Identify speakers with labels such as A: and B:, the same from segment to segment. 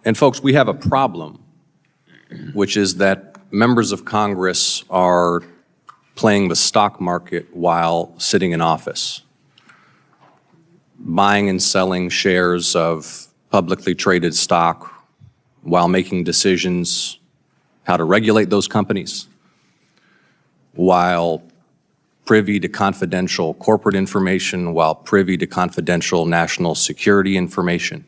A: And folks, we have a problem, which is that members of Congress are playing the stock market while sitting in office, buying and selling shares of publicly traded stock while making decisions how to regulate those companies, while privy to confidential corporate information, while privy to confidential national security information.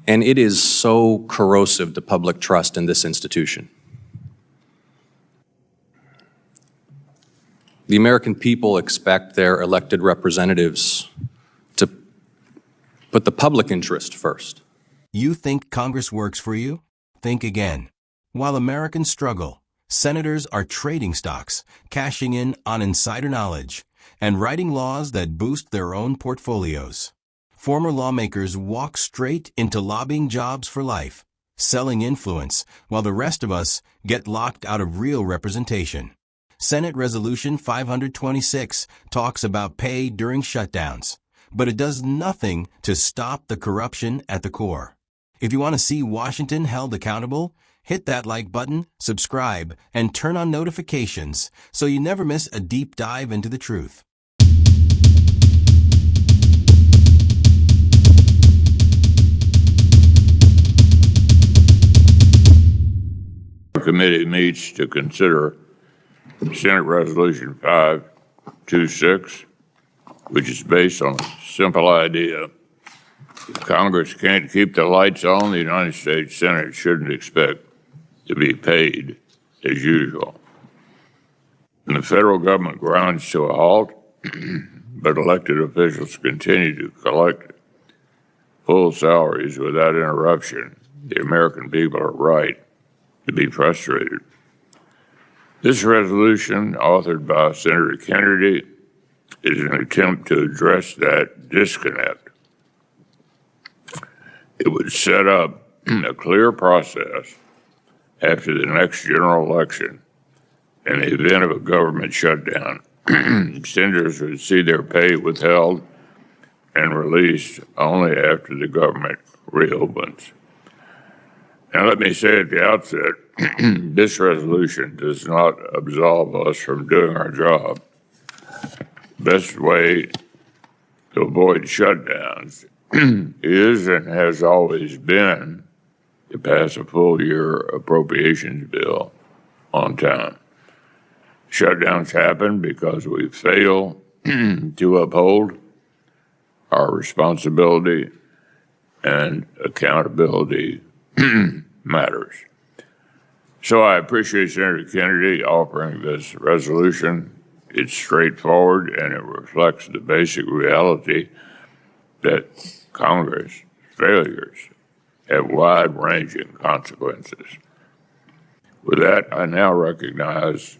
A: And it is so corrosive to public trust in this institution. The American people expect their elected representatives to put the public interest first.
B: You think Congress works for you? Think again. While Americans struggle, senators are trading stocks, cashing in on insider knowledge, and writing laws that boost their own portfolios. Former lawmakers walk straight into lobbying jobs for life, selling influence, while the rest of us get locked out of real representation. Senate Resolution 526 talks about pay during shutdowns, but it does nothing to stop the corruption at the core. If you want to see Washington held accountable, hit that like button, subscribe, and turn on notifications so you never miss a deep dive into the truth.
C: The committee meets to consider Senate Resolution 526, which is based on a simple idea. If Congress can't keep the lights on, the United States Senate shouldn't expect to be paid as usual. And the federal government grinds to a halt, but elected officials continue to collect full salaries without interruption. The American people are right to be frustrated. This resolution, authored by Senator Kennedy, is an attempt to address that disconnect. It would set up a clear process after the next general election. In the event of a government shutdown, senators would see their pay withheld and released only after the government reopens. Now, let me say at the outset, this resolution does not absolve us from doing our job. Best way to avoid shutdowns is and has always been to pass a full-year appropriations bill on time. Shutdowns happen because we fail to uphold our responsibility, and accountability matters. So I appreciate Senator Kennedy offering this resolution. It's straightforward and it reflects the basic reality that Congress failures have wide-ranging consequences. With that, I now recognize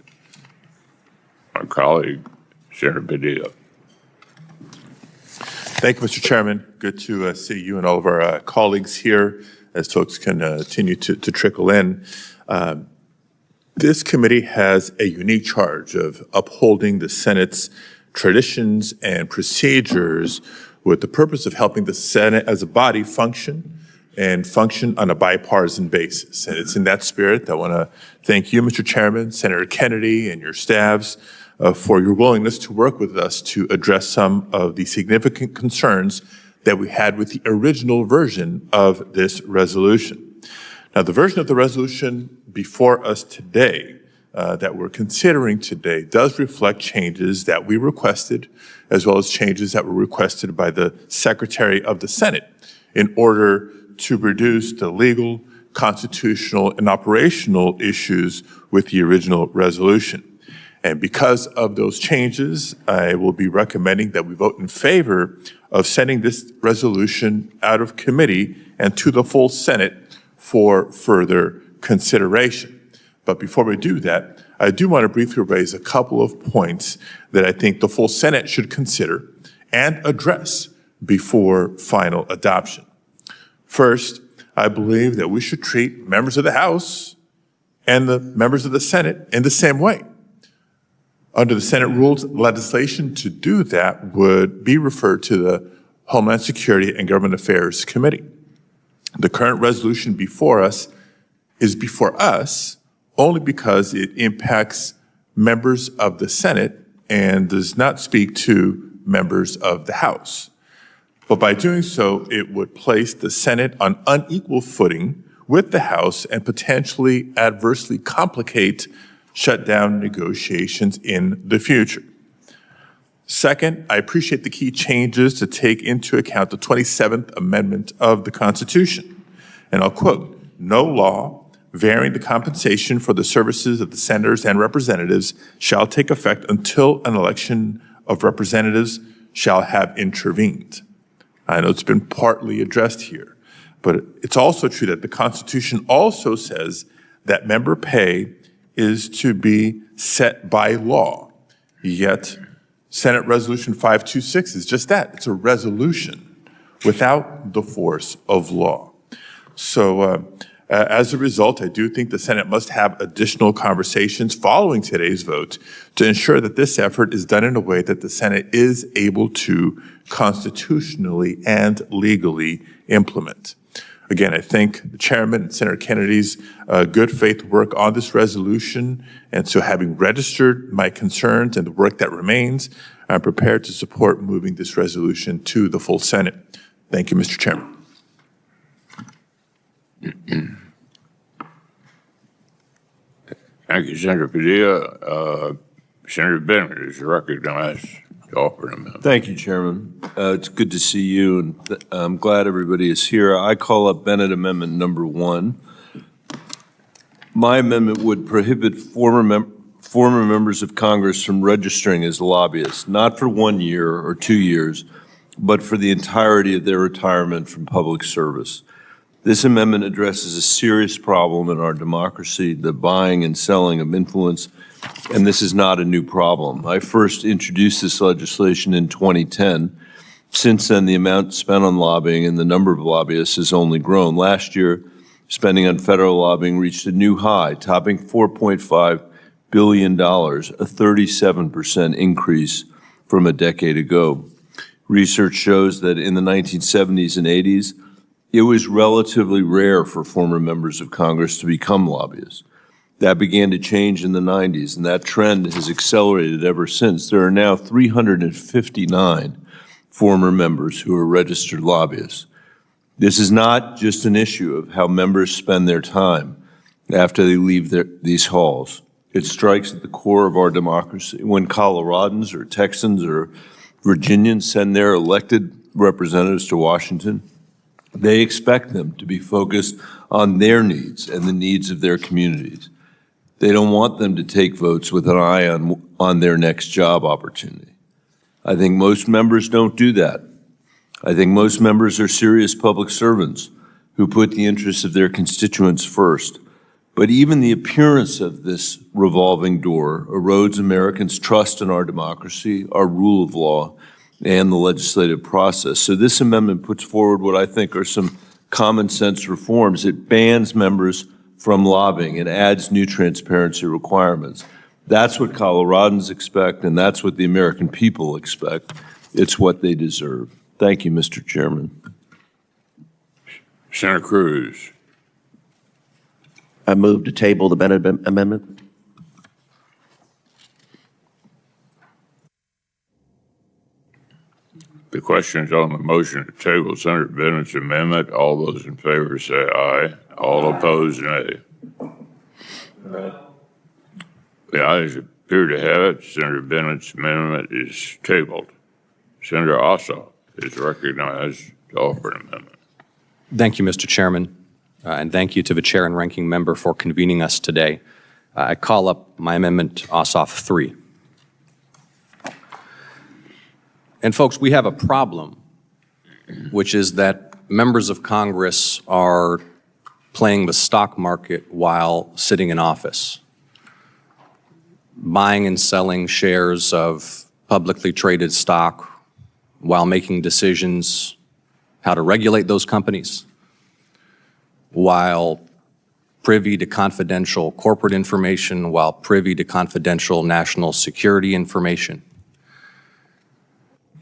C: my colleague, Senator Padilla.
D: Thank you, Mr. Chairman. Good to see you and all of our colleagues here as folks can continue to trickle in. This committee has a unique charge of upholding the Senate's traditions and procedures with the purpose of helping the Senate as a body function and function on a bipartisan basis. And it's in that spirit that I want to thank you, Mr. Chairman, Senator Kennedy, and your staffs for your willingness to work with us to address some of the significant concerns that we had with the original version of this resolution. Now, the version of the resolution before us today that we're considering today does reflect changes that we requested, as well as changes that were requested by the Secretary of the Senate in order to reduce the legal, constitutional, and operational issues with the original resolution. And because of those changes, I will be recommending that we vote in favor of sending this resolution out of committee and to the full Senate for further consideration. But before we do that, I do want to briefly raise a couple of points that I think the full Senate should consider and address before final adoption. First, I believe that we should treat members of the House and the members of the Senate in the same way. Under the Senate rules, legislation to do that would be referred to the Homeland Security and Government Affairs Committee. The current resolution before us is before us only because it impacts members of the Senate and does not speak to members of the House. But by doing so, it would place the Senate on unequal footing with the House and potentially adversely complicate shutdown negotiations in the future. Second, I appreciate the key changes to take into account the 27th Amendment of the Constitution. And I'll quote, "No law varying the compensation for the services of the senators and representatives shall take effect until an election of representatives shall have intervened." I know it's been partly addressed here, but it's also true that the Constitution also says that member pay is to be set by law. Yet, Senate Resolution 526 is just that. It's a resolution without the force of law. So as a result, I do think the Senate must have additional conversations following today's vote to ensure that this effort is done in a way that the Senate is able to constitutionally and legally implement. Again, I thank the chairman and Senator Kennedy's good faith work on this resolution. And so having registered my concerns and the work that remains, I'm prepared to support moving this resolution to the full Senate. Thank you, Mr. Chairman.
C: Thank you, Senator Padilla. Senator Bennett is recognized to offer an amendment.
E: Thank you, Chairman. It's good to see you, and I'm glad everybody is here. I call up Bennett Amendment number 1. My amendment would prohibit former members of Congress from registering as lobbyists, not for 1 year or 2 years, but for the entirety of their retirement from public service. This amendment addresses a serious problem in our democracy, the buying and selling of influence, and this is not a new problem. I first introduced this legislation in 2010. Since then, the amount spent on lobbying and the number of lobbyists has only grown. Last year, spending on federal lobbying reached a new high, topping $4.5 billion, a 37% increase from a decade ago. Research shows that in the 1970s and 80s, it was relatively rare for former members of Congress to become lobbyists. That began to change in the 90s, and that trend has accelerated ever since. There are now 359 former members who are registered lobbyists. This is not just an issue of how members spend their time after they leave these halls. It strikes at the core of our democracy. When Coloradans or Texans or Virginians send their elected representatives to Washington, they expect them to be focused on their needs and the needs of their communities. They don't want them to take votes with an eye on their next job opportunity. I think most members don't do that. I think most members are serious public servants who put the interests of their constituents first. But even the appearance of this revolving door erodes Americans' trust in our democracy, our rule of law, and the legislative process. So this amendment puts forward what I think are some common sense reforms. It bans members from lobbying and adds new transparency requirements. That's what Coloradans expect, and that's what the American people expect. It's what they deserve. Thank you, Mr. Chairman.
C: Senator Cruz.
F: I move to table the Bennett Amendment.
C: The question is on the motion to table Senator Bennett's amendment. All those in favor say aye. All opposed, nay. The ayes appear to have it. Senator Bennett's amendment is tabled. Senator Ossoff is recognized to offer an amendment.
A: Thank you, Mr. Chairman, and thank you to the chair and ranking member for convening us today. I call up my amendment, Ossoff 3. And folks, we have a problem, which is that members of Congress are playing the stock market while sitting in office, buying and selling shares of publicly traded stock while making decisions how to regulate those companies, while privy to confidential corporate information, while privy to confidential national security information.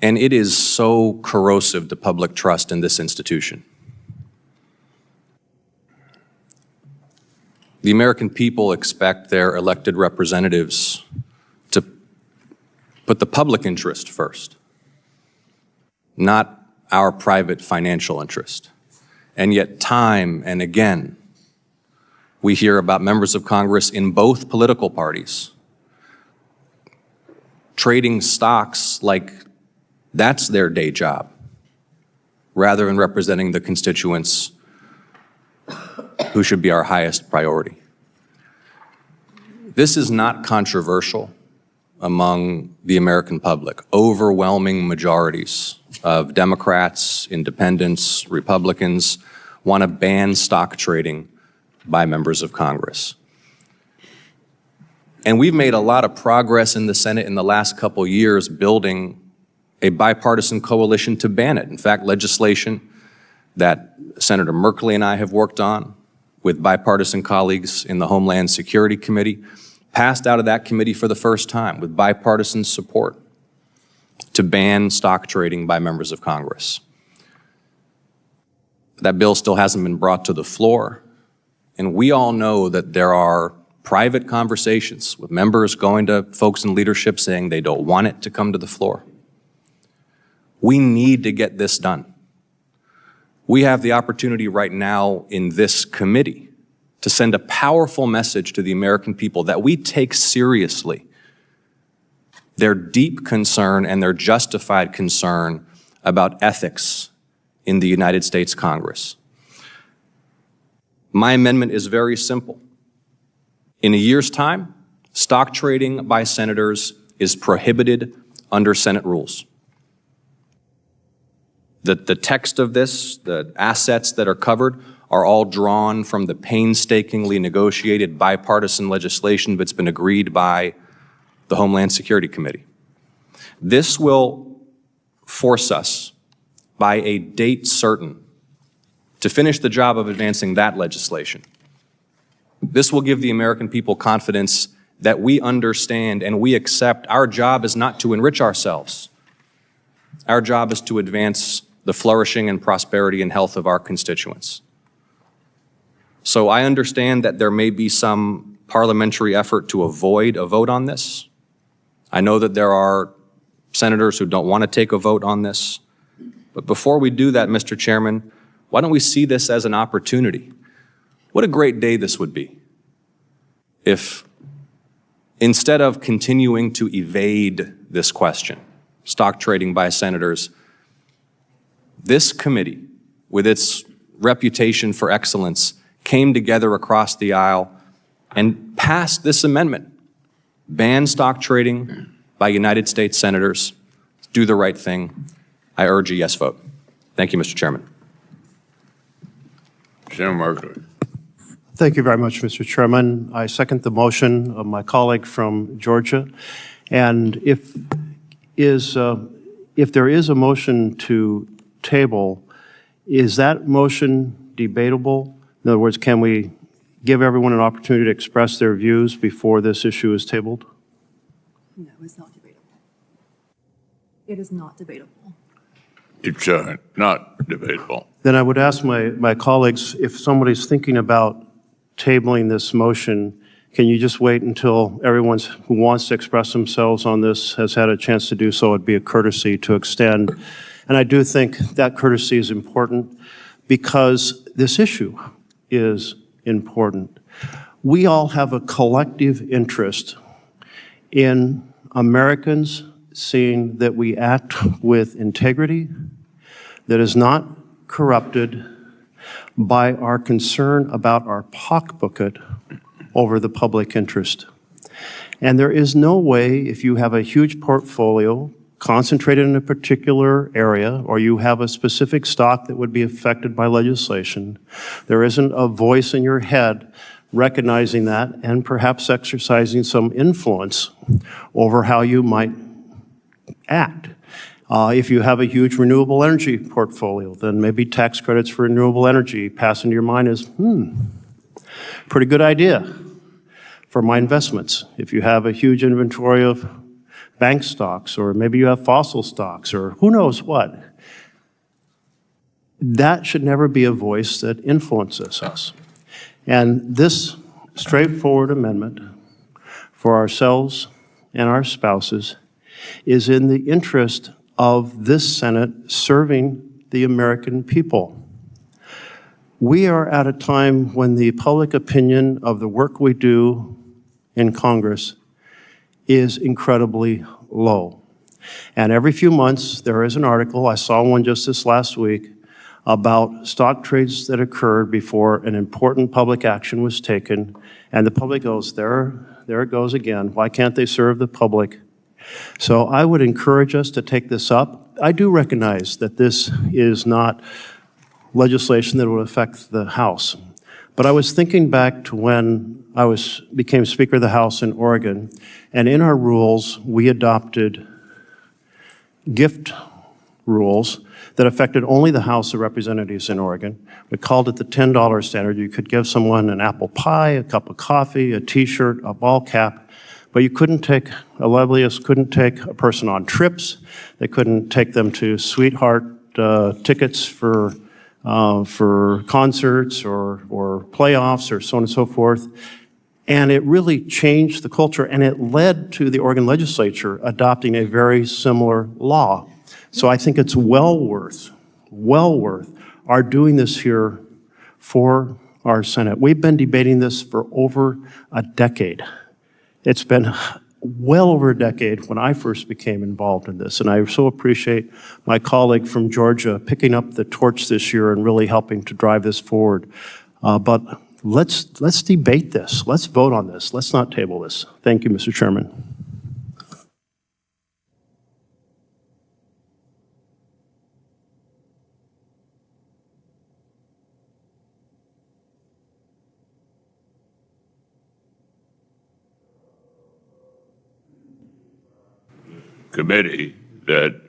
A: And it is so corrosive to public trust in this institution. The American people expect their elected representatives to put the public interest first, not our private financial interest. And yet time and again, we hear about members of Congress in both political parties trading stocks like that's their day job, rather than representing the constituents who should be our highest priority. This is not controversial among the American public. Overwhelming majorities of Democrats, independents, Republicans want to ban stock trading by members of Congress. And we've made a lot of progress in the Senate in the last couple years building a bipartisan coalition to ban it. In fact, legislation that Senator Merkley and I have worked on with bipartisan colleagues in the Homeland Security Committee passed out of that committee for the first time with bipartisan support to ban stock trading by members of Congress. That bill still hasn't been brought to the floor, and we all know that there are private conversations with members going to folks in leadership saying they don't want it to come to the floor. We need to get this done. We have the opportunity right now in this committee to send a powerful message to the American people that we take seriously their deep concern and their justified concern about ethics in the United States Congress. My amendment is very simple. In a year's time, stock trading by senators is prohibited under Senate rules. The text of this, the assets that are covered, are all drawn from the painstakingly negotiated bipartisan legislation that's been agreed by the Homeland Security Committee. This will force us, by a date certain, to finish the job of advancing that legislation. This will give the American people confidence that we understand and we accept our job is not to enrich ourselves. Our job is to advance the flourishing and prosperity and health of our constituents. So I understand that there may be some parliamentary effort to avoid a vote on this. I know that there are senators who don't want to take a vote on this. But before we do that, Mr. Chairman, why don't we see this as an opportunity? What a great day this would be if, instead of continuing to evade this question, stock trading by senators, this committee, with its reputation for excellence, came together across the aisle and passed this amendment. Ban stock trading by United States senators. Do the right thing. I urge a yes vote. Thank you, Mr. Chairman.
C: Senator Merkley.
G: Thank you very much, Mr. Chairman. I second the motion of my colleague from Georgia. And if there is a motion to table, is that motion debatable? In other words, can we give everyone an opportunity to express their views before this issue is tabled?
H: No, it's not debatable. It is not debatable.
C: It's not debatable.
G: Then I would ask my colleagues, if somebody's thinking about tabling this motion, can you just wait until everyone who wants to express themselves on this has had a chance to do so? It'd be a courtesy to extend. And I do think that courtesy is important because this issue is important. We all have a collective interest in Americans seeing that we act with integrity, that is not corrupted by our concern about our pocketbook over the public interest. And there is no way, if you have a huge portfolio concentrated in a particular area, or you have a specific stock that would be affected by legislation, there isn't a voice in your head recognizing that and perhaps exercising some influence over how you might act. If you have a huge renewable energy portfolio, then maybe tax credits for renewable energy pass into your mind as, pretty good idea for my investments. If you have a huge inventory of bank stocks, or maybe you have fossil stocks, or who knows what, that should never be a voice that influences us. And this straightforward amendment for ourselves and our spouses is in the interest of this Senate serving the American people. We are at a time when the public opinion of the work we do in Congress is incredibly low. And every few months, there is an article, I saw one just this last week, about stock trades that occurred before an important public action was taken, and the public goes, there it goes again. Why can't they serve the public? So I would encourage us to take this up. I do recognize that this is not legislation that would affect the House. But I was thinking back to when I became Speaker of the House in Oregon, and in our rules, we adopted gift rules that affected only the House of Representatives in Oregon. We called it the $10 standard. You could give someone an apple pie, a cup of coffee, a T-shirt, a ball cap, but you couldn't take, a lobbyist couldn't take a person on trips. They couldn't take them to sweetheart tickets for concerts or playoffs or so on and so forth. And it really changed the culture, and it led to the Oregon legislature adopting a very similar law. So I think it's well worth our doing this here for our Senate. We've been debating this for over a decade. It's been well over a decade when I first became involved in this, and I so appreciate my colleague from Georgia picking up the torch this year and really helping to drive this forward. But let's debate this. Let's vote on this. Let's not table this. Thank you, Mr. Chairman.
C: Committee that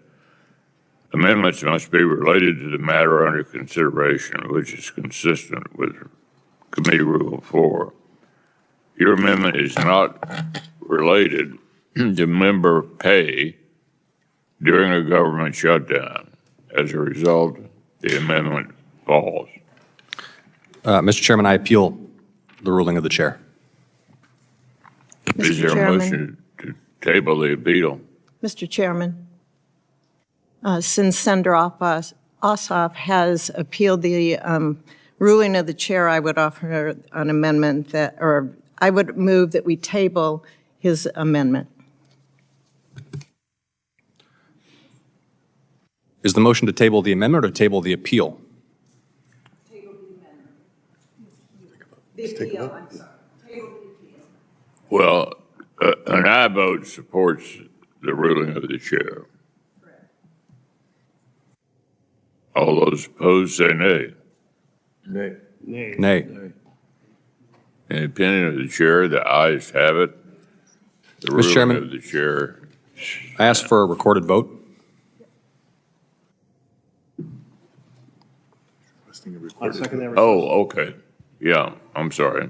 C: amendments must be related to the matter under consideration, which is consistent with Committee Rule 4. Your amendment is not related to member pay during a government shutdown. As a result, the amendment falls.
A: Mr. Chairman, I appeal the ruling of the chair.
C: Is there a motion to table the appeal?
I: Mr. Chairman, since Senator Ossoff has appealed the ruling of the chair, I would offer an amendment that, or I would move that we table his amendment.
A: Is the motion to table the amendment or to table the appeal?
I: Table the amendment. The appeal, I'm sorry. Table the appeal.
C: Well, an aye vote supports the ruling of the chair.
I: Correct.
C: All those opposed say nay.
D: Nay.
G: Nay.
A: Nay.
C: In the opinion of the chair, the ayes have it. The
A: Mr.
C: ruling
A: Chairman,
C: of the chair.
A: I ask for a recorded vote.
G: I second that.
C: Oh, okay. Yeah, I'm sorry.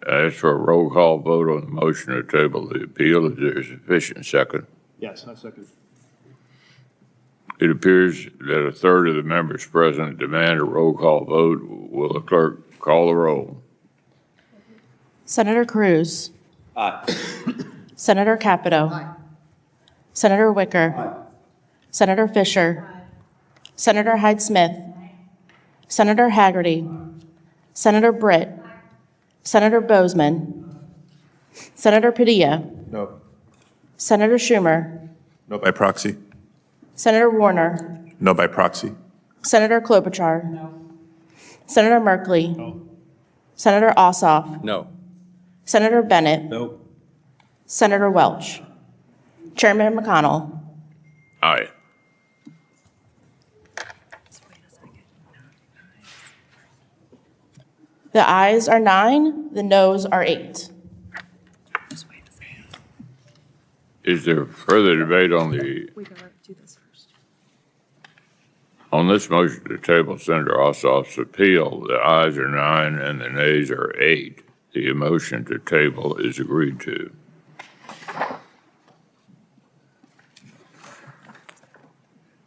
C: I ask for a roll call vote on the motion to table the appeal. Is there a sufficient second?
G: Yes, I second.
C: It appears that a third of the members present demand a roll call vote. Will the clerk call the roll?
J: Senator Cruz. Aye. Senator Capito. Aye. Senator Wicker. Aye. Senator Fisher. Aye. Senator Hyde-Smith. Aye. Senator Haggerty. Aye. Senator Britt. Aye. Senator Bozeman. Senator Padilla.
D: No.
J: Senator Schumer.
D: No by proxy.
J: Senator Warner.
D: No by proxy.
J: Senator Klobuchar. No. Senator Merkley.
G: No.
J: Senator Ossoff.
A: No.
J: Senator Bennett.
G: No.
J: Senator Welch. Chairman McConnell.
C: Aye.
J: The ayes are 9, the noes are 8.
C: Is there further debate on
H: We gotta do this first.
C: this motion to table Senator Ossoff's appeal? The ayes are 9 and the nays are 8. The motion to table is agreed to.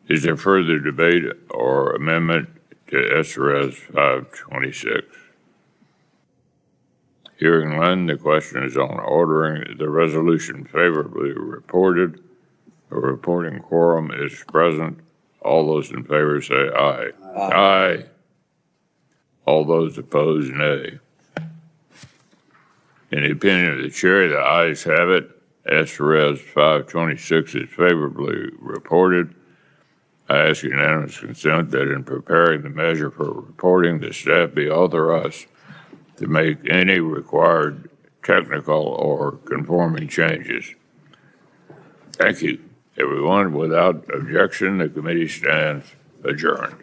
C: Is there further debate or amendment to SRS 526? Hearing none, the question is on ordering the resolution favorably reported. A reporting quorum is present. All those in favor say aye. Aye. All those opposed, nay. In the opinion of the chair, the ayes have it. S. Res. 526 is favorably reported. I ask unanimous consent that in preparing the measure for reporting, the staff be authorized to make any required technical or conforming changes. Thank you, everyone. Without objection, the committee stands adjourned.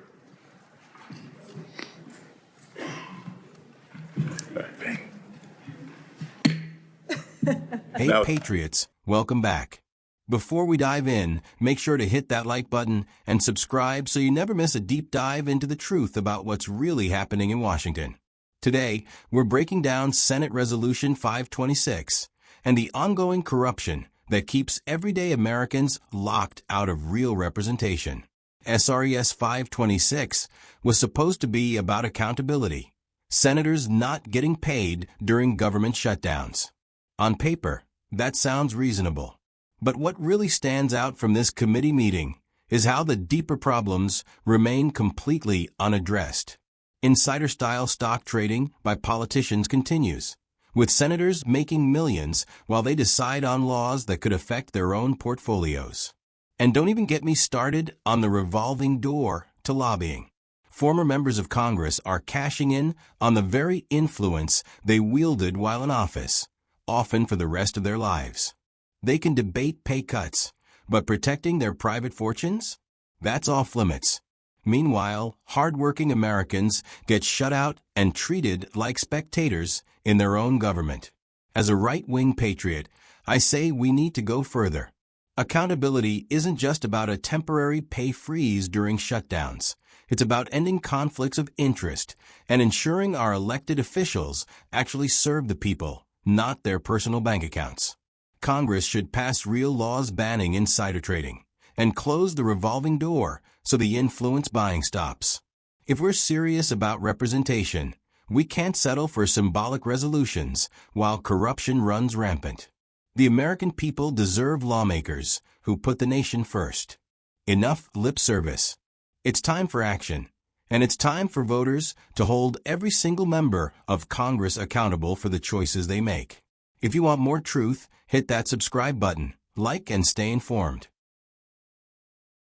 B: Hey, Patriots, welcome back. Before we dive in, make sure to hit that like button and subscribe so you never miss a deep dive into the truth about what's really happening in Washington. Today, we're breaking down Senate Resolution 526 and the ongoing corruption that keeps everyday Americans locked out of real representation. SRES 526 was supposed to be about accountability, senators not getting paid during government shutdowns. On paper, that sounds reasonable. But what really stands out from this committee meeting is how the deeper problems remain completely unaddressed. Insider-style stock trading by politicians continues, with senators making millions while they decide on laws that could affect their own portfolios. And don't even get me started on the revolving door to lobbying. Former members of Congress are cashing in on the very influence they wielded while in office, often for the rest of their lives. They can debate pay cuts, but protecting their private fortunes? That's off limits. Meanwhile, hardworking Americans get shut out and treated like spectators in their own government. As a right-wing patriot, I say we need to go further. Accountability isn't just about a temporary pay freeze during shutdowns. It's about ending conflicts of interest and ensuring our elected officials actually serve the people, not their personal bank accounts. Congress should pass real laws banning insider trading and close the revolving door so the influence buying stops. If we're serious about representation, we can't settle for symbolic resolutions while corruption runs rampant. The American people deserve lawmakers who put the nation first. Enough lip service. It's time for action, and it's time for voters to hold every single member of Congress accountable for the choices they make. If you want more truth, hit that subscribe button, like and stay informed.